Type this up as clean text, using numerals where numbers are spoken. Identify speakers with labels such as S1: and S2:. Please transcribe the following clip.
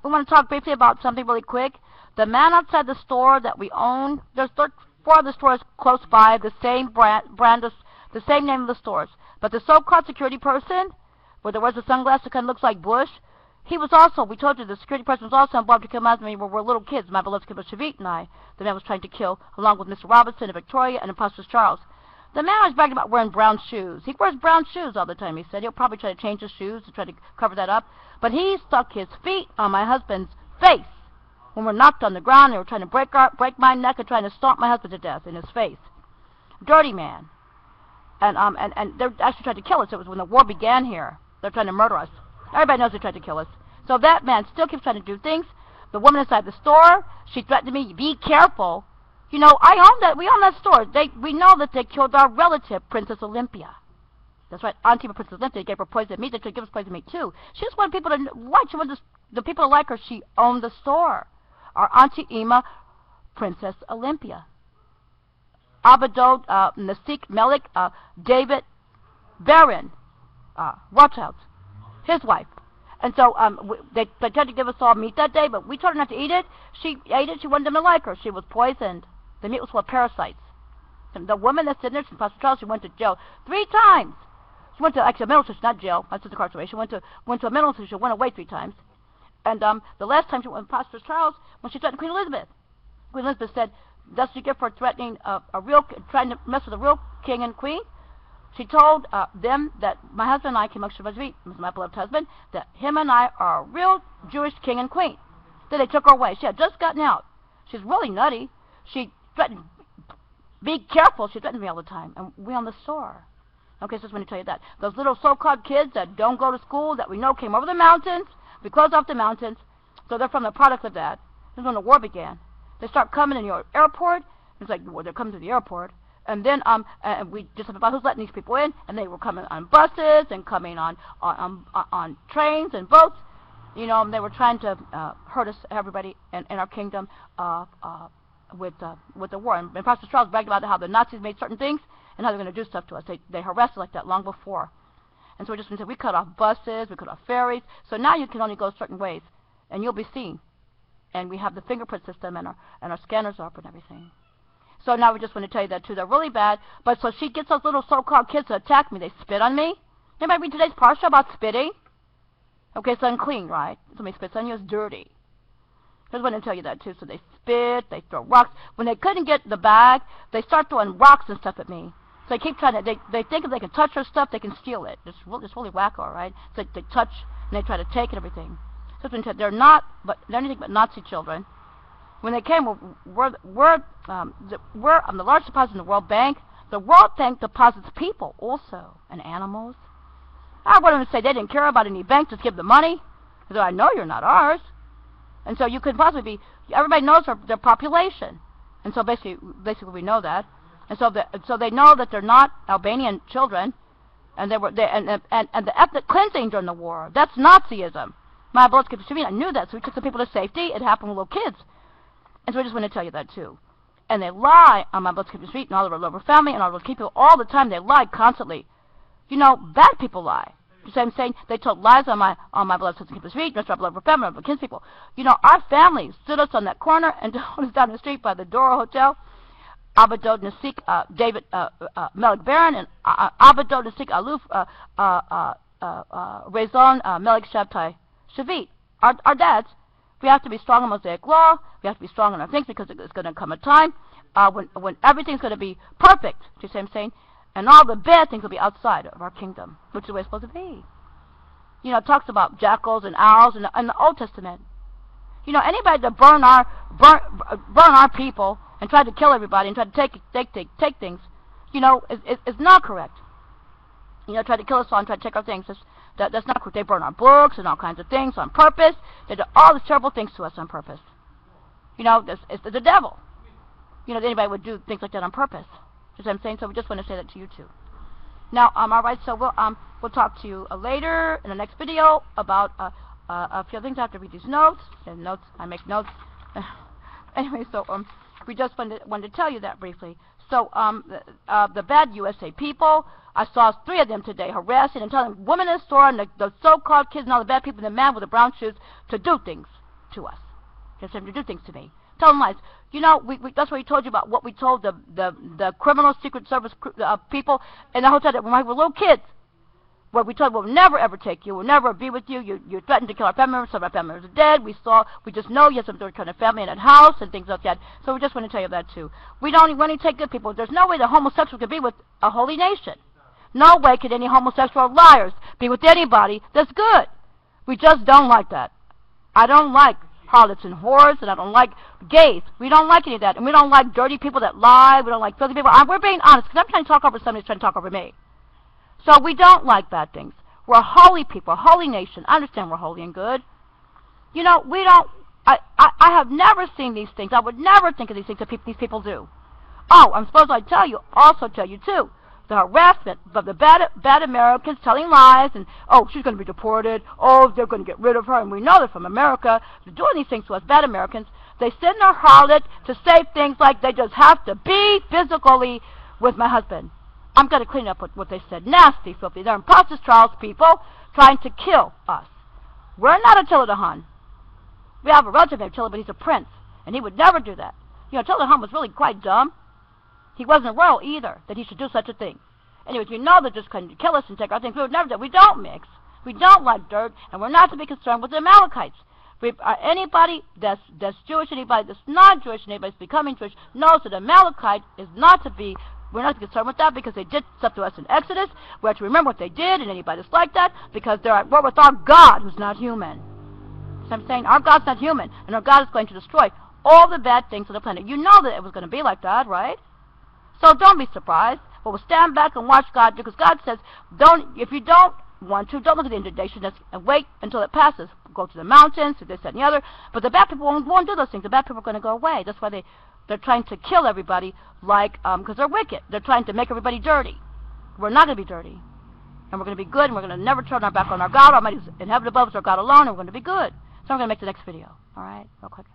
S1: we want to talk briefly about something really quick. The man outside the store that we own, there's 4 other stores close by, the same brand, the same name of the stores. But the so-called security person, where there was a sunglasses that kind of looks like Bush, he was also, we told you, the security person was also involved to kill my husband when we were little kids. My beloved kid was Shavit and I. The man was trying to kill, along with Mr. Robinson and Victoria and Imposter Charles. The man was bragging about wearing brown shoes. He wears brown shoes all the time, he said. He'll probably try to change his shoes to try to cover that up. But he stuck his feet on my husband's face when we're knocked on the ground. They were trying to break my neck and trying to stomp my husband to death in his face. Dirty man. And they actually tried to kill us. It was when the war began here. They're trying to murder us. Everybody knows they tried to kill us. So that man still keeps trying to do things. The woman inside the store, she threatened me, be careful. You know, I own that. We own that store. We know that they killed our relative, Princess Olympia. That's right, Auntie Princess Olympia gave her poison meat. They tried to give us poison meat too. She just wanted people to like. She wanted the people to like her. She owned the store. Our Auntie Ima, Princess Olympia. Abadot, Nasik Melik, David Baron, Rothschild, his wife. And so they tried to give us all meat that day, but we told her not to eat it. She ate it. She wanted them to like her. She was poisoned. The meat was full of parasites. And the woman that's in there, Pastor Charles, she went to jail 3 times. She went to actually a mental institution, not jail. That's just incarceration. She went to a mental institution. Went away 3 times. And the last time she went with Pastor Charles, when she threatened Queen Elizabeth. Queen Elizabeth said, "That's what you get for threatening trying to mess with a real king and queen." She told them that my husband and I came up to my beloved husband, that him and I are a real Jewish king and queen. Then they took her away. She had just gotten out. She's really nutty. She threatened, be careful. She threatened me all the time. And we own the store. Okay, so just want to tell you that. Those little so-called kids that don't go to school, that we know came over the mountains, we closed off the mountains, so they're from the product of that. This is when the war began. They start coming in your airport. It's like, well, they're coming to the airport. And then we just about who's letting these people in, and they were coming on buses and coming on trains and boats. You know, and they were trying to hurt us, everybody in our kingdom, with the war. And Pastor Charles bragged about how the Nazis made certain things and how they're going to do stuff to us. They harassed us like that long before. And so we just said we cut off buses, we cut off ferries. So now you can only go certain ways, and you'll be seen. And we have the fingerprint system, and our scanners are up and everything. So now we just want to tell you that too. They're really bad. But so she gets those little so-called kids to attack me. They spit on me. Anybody read today's parsha about spitting? Okay, it's unclean, right? Somebody spits on you, it's dirty. I just want to tell you that too. So they spit, they throw rocks. When they couldn't get the bag, they start throwing rocks and stuff at me. So they keep trying to. They think if they can touch her stuff, they can steal it. It's really wacko, right? It's like they touch and they try to take it, everything. So they're anything but Nazi children. When they came, we're the largest deposit in the World Bank. The World Bank deposits people also, and animals. I want them to say they didn't care about any bank, just give the money. So I know you're not ours. And so you could possibly be, everybody knows their population. And so basically we know that. And so they know that they're not Albanian children. And the ethnic cleansing during the war, that's Nazism. My beloved kid, I knew that, so we took the people to safety. It happened with little kids. And so I just want to tell you that too. And they lie on my beloved Keep Street and all of our lover family and all of our people all the time. They lie constantly. You know, bad people lie. You see what I'm saying? They told lies on my beloved sister Keep Street, our beloved family, our kids people. You know, our family stood us on that corner and told us down the street by the Dora Hotel. Abadot Nasik, David Melik Baron, and Abadot Nasik Aluf Rezon Melik Shabtai Shavit. Our dads. We have to be strong in Mosaic law. We have to be strong in our things because it's going to come a time when everything's going to be perfect. Do you see what I'm saying? And all the bad things will be outside of our kingdom, which is the way it's supposed to be. You know, it talks about jackals and owls in the Old Testament. You know, anybody that burn our people and try to kill everybody and try to take things, you know, is not correct. You know, try to kill us all and try to take our things. That's not correct. They burn our books and all kinds of things on purpose. They do all these terrible things to us on purpose. You know, it's the devil. You know, that anybody would do things like that on purpose. You know what I'm saying? So we just want to say that to you too. Now, all right. So we'll talk to you later in the next video about a few things. I have to read these notes. And notes, I make notes. Anyway, so we just wanted to tell you that briefly. So the bad USA people, I saw 3 of them today harassing and telling women in the store and the so-called kids and all the bad people, the man with the brown shoes, to do things. to us. Get them to do things to me. Tell them lies. You know, that's what we told you about what we told the criminal Secret Service people in the hotel that when we were little kids. Where we told them we'll never ever take you, we'll never be with you, you threatened to kill our family members, some of our family members are dead, we just know you have some kind of family in that house and things like that. So we just want to tell you that too. We don't want to take good people. There's no way the homosexual could be with a holy nation. No way could any homosexual liars be with anybody that's good. We just don't like that. I don't like harlots and whores, and I don't like gays. We don't like any of that. And we don't like dirty people that lie. We don't like filthy people. We're being honest, because I'm trying to talk over somebody who's trying to talk over me. So we don't like bad things. We're a holy people, a holy nation. I understand we're holy and good. You know, we don't, I have never seen these things. I would never think of these things that these people do. Oh, I'm supposed to also tell you too, the harassment of the bad Americans telling lies, and, oh, she's going to be deported, oh, they're going to get rid of her, and we know they're from America. They're doing these things to us, bad Americans. They send their harlot to say things like they just have to be physically with my husband. I'm going to clean up what they said. Nasty, filthy. They're imposters, trials, people trying to kill us. We're not Attila the Hun. We have a relative named Attila, but he's a prince, and he would never do that. You know, Attila the Hun was really quite dumb. He wasn't royal either, that he should do such a thing. Anyways, we know they're just going to kill us and take our things. We would never do that. We don't mix. We don't like dirt, and we're not to be concerned with the Amalekites. Anybody that's Jewish, anybody that's not Jewish, anybody that's becoming Jewish, knows that Amalekite is not to be. We're not concerned with that because they did stuff to us in Exodus. We have to remember what they did, and anybody that's like that, because they're at war with our God, who's not human. So I'm saying our God's not human, and our God is going to destroy all the bad things on the planet. You know that it was going to be like that, right? So don't be surprised. But we'll stand back and watch God, because God says, if you don't want to, don't look at the indignation and wait until it passes. Go to the mountains, do this, that, and the other. But the bad people won't do those things. The bad people are going to go away. That's why they're trying to kill everybody, because they're wicked. They're trying to make everybody dirty. We're not going to be dirty. And we're going to be good, and we're going to never turn our back on our God. Almighty in heaven above is our God alone, and we're going to be good. So I'm going to make the next video. All right? Real quick.